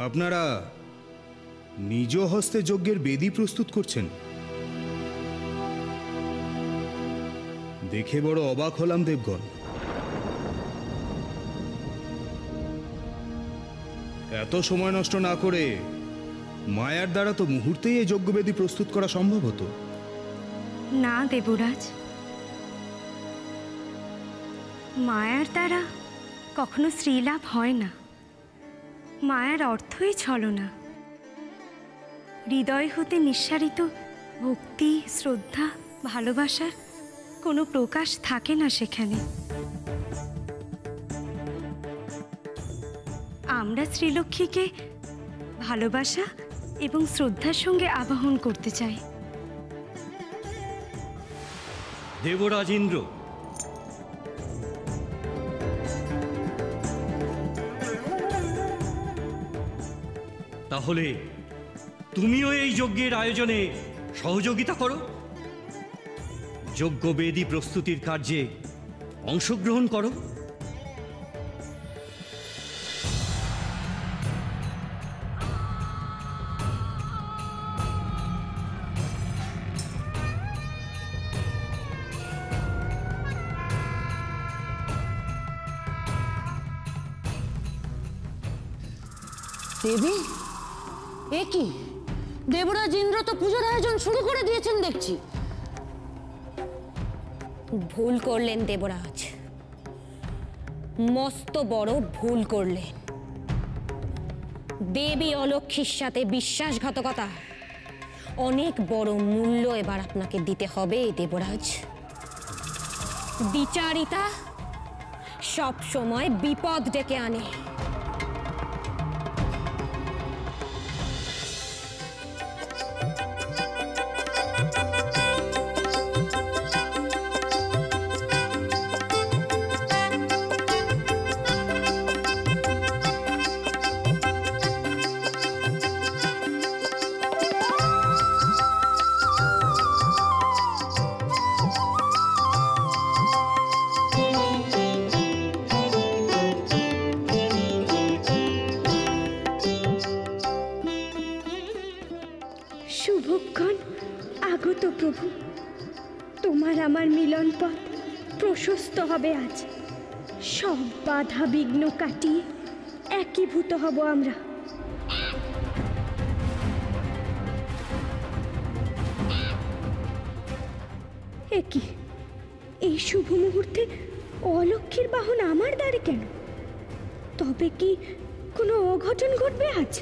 আপনারা নিজ হস্তে যজ্ঞের বেদী প্রস্তুত করছেন দেখে বড় অবাক হলাম দেবগণ। এত সময় নষ্ট না করে মায়ার দ্বারা তো মুহূর্তেই এই যজ্ঞবেদী প্রস্তুত করা সম্ভব হতো। না দেবরাজ, মায়ার দ্বারা কখনো শ্রীলাভ হয় না। মায়ার অর্থই ছলনা। হৃদয় হতে নিঃসারিত ভক্তি, শ্রদ্ধা, ভালোবাসার কোনো প্রকাশ থাকে না সেখানে। আমরা শ্রীলক্ষ্মীকে ভালোবাসা এবং শ্রদ্ধার সঙ্গে আবাহন করতে চাই। দেবরাজ ইন্দ্র, তাহলে তুমিও এই যজ্ঞের আয়োজনে সহযোগিতা করো, যজ্ঞবেদী প্রস্তুতির কার্যে অংশগ্রহণ করো। দেবী, এ কি? দেবরাজ ইন্দ্র তো পূজার আয়োজন শুরু করে দিয়েছেন দেখছি। ভুল করলেন দেবরাজ, মস্ত বড় ভুল করলেন। দেবী অলক্ষ্মীর সাথে বিশ্বাসঘাতকতা অনেক বড় মূল্য এবার আপনাকে দিতে হবে দেবরাজ। দ্বিচারিতা সব সময় বিপদ ডেকে আনে। শুভক্ষণ আগত প্রভু, তোমার আমার মিলন পথ প্রশস্ত হবে আজ। সব বাধা বিঘ্ন কাটিয়ে একীভূত হব আমরা। একই এই শুভ মুহূর্তে অলক্ষ্মীর বাহন আমার দ্বারে কেন? তবে কি কোনো অঘটন ঘটবে আজ?